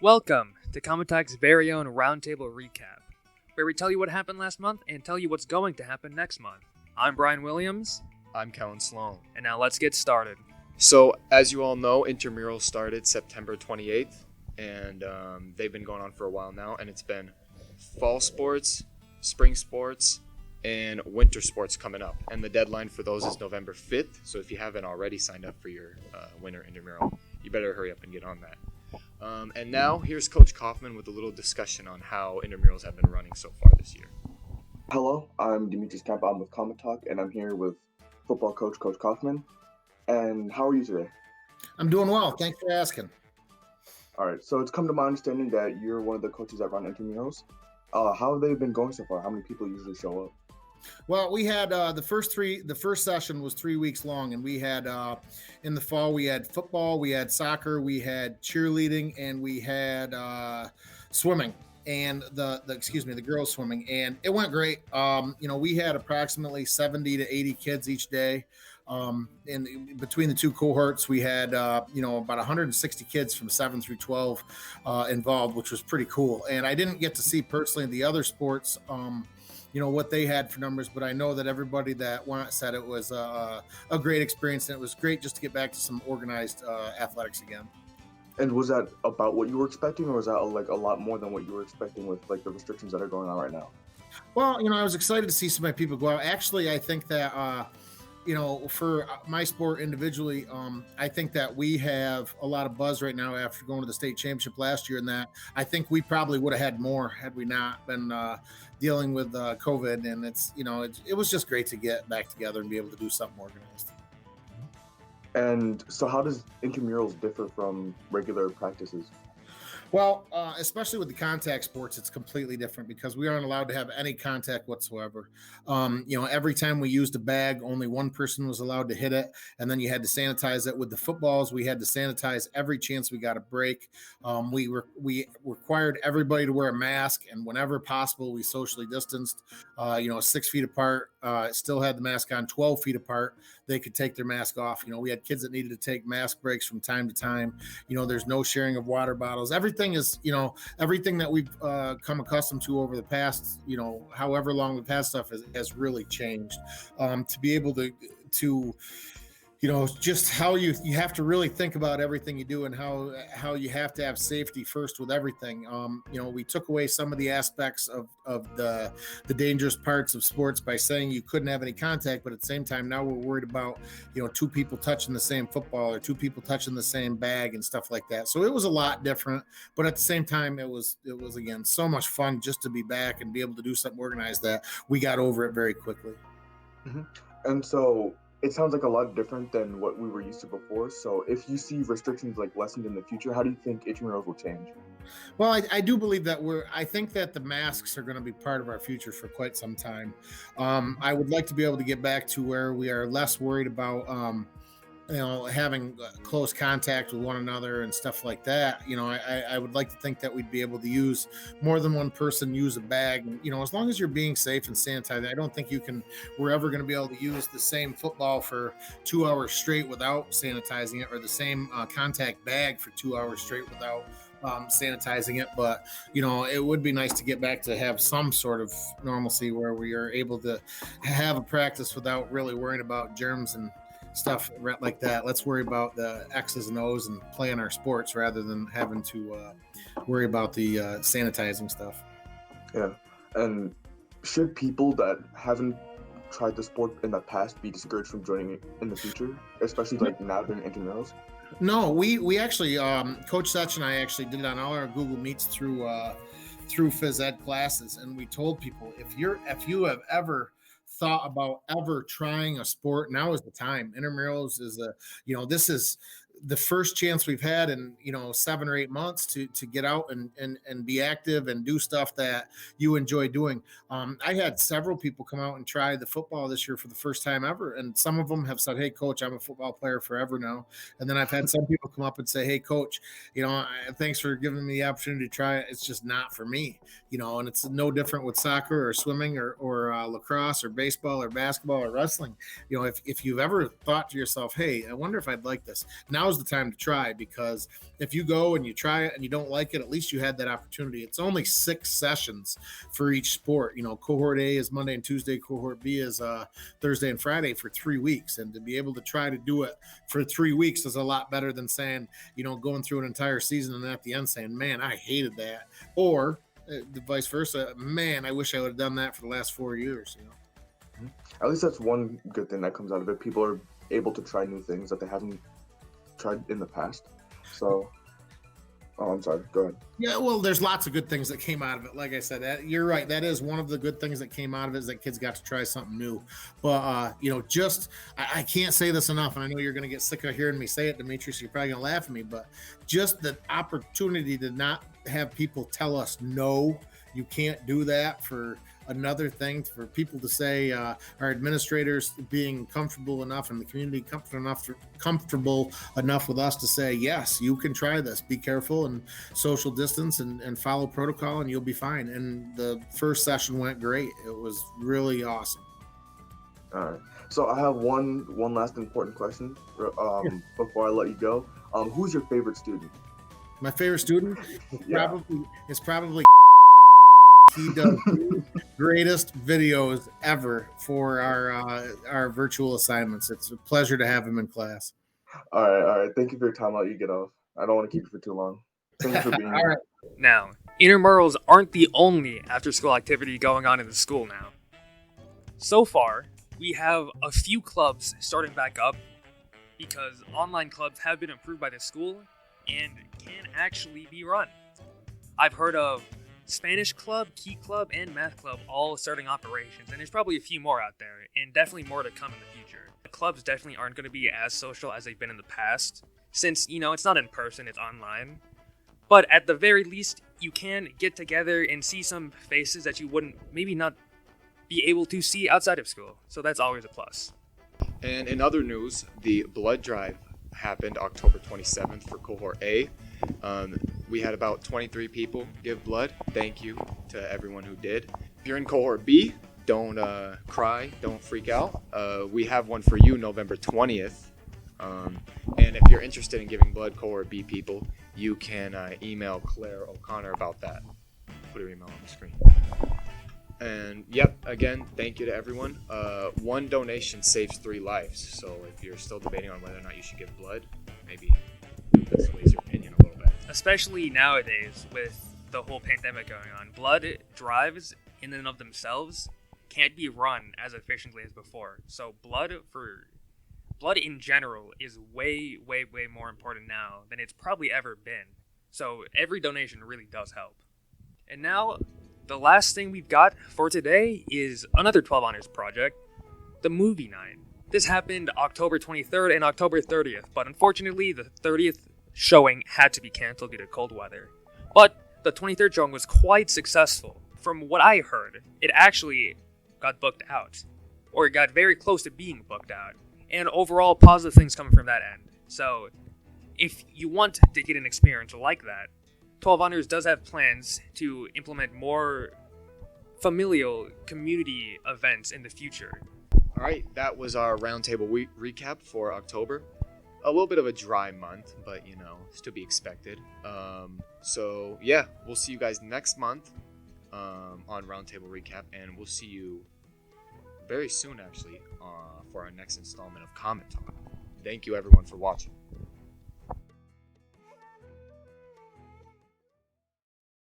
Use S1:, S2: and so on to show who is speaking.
S1: Welcome to Comet very own Roundtable Recap, where we tell you what happened last month and tell you what's going to happen next month. I'm Brian Williams,
S2: I'm Kellen Sloan.
S1: and now let's get started.
S2: So, as you all know, Intramurals started September 28th, and they've been going on for a while now, and it's been fall sports, spring sports, and winter sports coming up. And the deadline for those is November 5th, so if you haven't already signed up for your winter intramural, you better hurry up and get on that. And now, here's Coach Kaufman with a little discussion on how intramurals have been running so far this year.
S3: Hello, I'm Demetrius Camp. I'm with Comet Talk, and I'm here with football coach, Coach Kaufman. And how are you today?
S4: I'm doing well. Thanks for asking.
S3: All right, so it's come to my understanding that you're one of the coaches that run intramurals. How have they been going so far? How many people usually show up?
S4: Well, we had the first session was 3 weeks long, and we had in the fall we had football, we had soccer, we had cheerleading, and we had swimming, and the girls swimming, and it went great. We had approximately 70 to 80 kids each day. And between the two cohorts, we had about 160 kids from 7 through 12 involved, which was pretty cool. And I didn't get to see personally the other sports, what they had for numbers, but I know that everybody that went said it was a great experience, and it was great just to get back to some organized athletics again.
S3: And was that about what you were expecting, or was that like a lot more than what you were expecting with like the restrictions that are going on right now?
S4: Well, I was excited to see so many people go out. Actually, I think that for my sport individually, I think that we have a lot of buzz right now after going to the state championship last year, and that I think we probably would have had more had we not been dealing with COVID. And it was just great to get back together and be able to do something organized.
S3: And so how does intramurals differ from regular practices?
S4: Well, especially with the contact sports, it's completely different because we aren't allowed to have any contact whatsoever. Every time we used a bag, only one person was allowed to hit it, and then you had to sanitize it. With the footballs, we had to sanitize every chance we got a break. We required everybody to wear a mask, and whenever possible, we socially distanced. 6 feet apart. Still had the mask on. 12 feet apart, they could take their mask off. We had kids that needed to take mask breaks from time to time. There's no sharing of water bottles. Everything is, everything that we've come accustomed to over the past, however long we've had stuff has really changed. To be able to just how you have to really think about everything you do and how you have to have safety first with everything. We took away some of the aspects of the dangerous parts of sports by saying you couldn't have any contact, but at the same time, now we're worried about, two people touching the same football or two people touching the same bag and stuff like that. So it was a lot different, but at the same time, it was again, so much fun just to be back and be able to do something organized that we got over it very quickly.
S3: Mm-hmm. And so it sounds like a lot different than what we were used to before. So if you see restrictions like lessened in the future, how do you think intramurals will change?
S4: Well, I do believe that I think that the masks are going to be part of our future for quite some time. I would like to be able to get back to where we are less worried about, having close contact with one another and stuff like that. I would like to think that we'd be able to use more than one person use a bag. And, as long as you're being safe and sanitized, I don't think we're ever going to be able to use the same football for 2 hours straight without sanitizing it, or the same contact bag for 2 hours straight without sanitizing it. But it would be nice to get back to have some sort of normalcy where we are able to have a practice without really worrying about germs and stuff like that. Let's worry about the X's and O's and playing our sports rather than having to worry about the sanitizing stuff.
S3: Yeah. And should people that haven't tried the sport in the past be discouraged from joining it in the future, especially like now during intramurals?
S4: No, we actually, Coach Setch and I actually did it on all our Google Meets through phys ed classes, and we told people if you have ever thought about ever trying a sport, now is the time. Intramurals is this is the first chance we've had in 7 or 8 months to get out and be active and do stuff that you enjoy doing. I had several people come out and try the football this year for the first time ever, and some of them have said, "Hey, Coach, I'm a football player forever now." And then I've had some people come up and say, "Hey, Coach, thanks for giving me the opportunity to try it. It's just not for me." And it's no different with soccer or swimming or lacrosse or baseball or basketball or wrestling. If you've ever thought to yourself, "Hey, I wonder if I'd like this," now now's the time to try, because if you go and you try it and you don't like it, at least you had that opportunity. It's only 6 sessions for each sport. Cohort A is Monday and Tuesday, cohort B is Thursday and Friday for 3 weeks. And to be able to try to do it for 3 weeks is a lot better than saying, going through an entire season and then at the end saying, man, I hated that. Or the vice versa, man, I wish I would have done that for the last 4 years.
S3: At least that's one good thing that comes out of it. People are able to try new things that they haven't tried in the past. So, I'm sorry. Go ahead.
S4: Yeah, well, there's lots of good things that came out of it. Like I said, you're right. That is one of the good things that came out of it, is that kids got to try something new. But, I can't say this enough. And I know you're going to get sick of hearing me say it, Demetrius. You're probably going to laugh at me. But just the opportunity to not have people tell us, no, you can't do that, for another thing, for people to say, our administrators being comfortable enough and the community comfortable enough with us to say, yes, you can try this. Be careful and social distance and follow protocol and you'll be fine. And the first session went great. It was really awesome.
S3: All right. So I have one last important question before I let you go. Who's your favorite student?
S4: My favorite student
S3: Yeah.
S4: is probably he does the greatest videos ever for our virtual assignments. It's a pleasure to have him in class.
S3: All right. Thank you for your time. I'll let you get off. I don't want to keep you for too long. Thank you for being
S4: All
S3: here.
S4: right.
S1: Now, intramurals aren't the only after-school activity going on in the school now. So far, we have a few clubs starting back up because online clubs have been approved by the school and can actually be run. I've heard of Spanish Club, Key Club, and Math Club all starting operations, and there's probably a few more out there, and definitely more to come in the future. The clubs definitely aren't going to be as social as they've been in the past, since, it's not in person, it's online. But at the very least, you can get together and see some faces that you wouldn't maybe not be able to see outside of school, so that's always a plus.
S2: And in other news, the blood drive happened October 27th for cohort A. We had about 23 people give blood. Thank you to everyone who did. If you're in cohort B, don't cry, don't freak out. We have one for you November 20th. And if you're interested in giving blood, cohort B people, you can email Claire O'Connor about that. Put her email on the screen. And yep, again, thank you to everyone. One donation saves 3 lives. So if you're still debating on whether or not you should give blood, maybe this sways your opinion a little bit.
S1: Especially nowadays with the whole pandemic going on, blood drives in and of themselves can't be run as efficiently as before. So blood in general is way, way, way more important now than it's probably ever been. So every donation really does help. And now, the last thing we've got for today is another 12 Honors project, the movie night. This happened October 23rd and October 30th, but unfortunately the 30th showing had to be canceled due to cold weather. But the 23rd showing was quite successful. From what I heard, it actually got booked out, or it got very close to being booked out, and overall positive things coming from that end. So if you want to get an experience like that, 12 Honors does have plans to implement more familial community events in the future.
S2: All right, that was our roundtable recap for October. A little bit of a dry month, but it's to be expected. So yeah, we'll see you guys next month on roundtable recap, and we'll see you very soon, actually, for our next installment of Comet Talk. Thank you, everyone, for watching.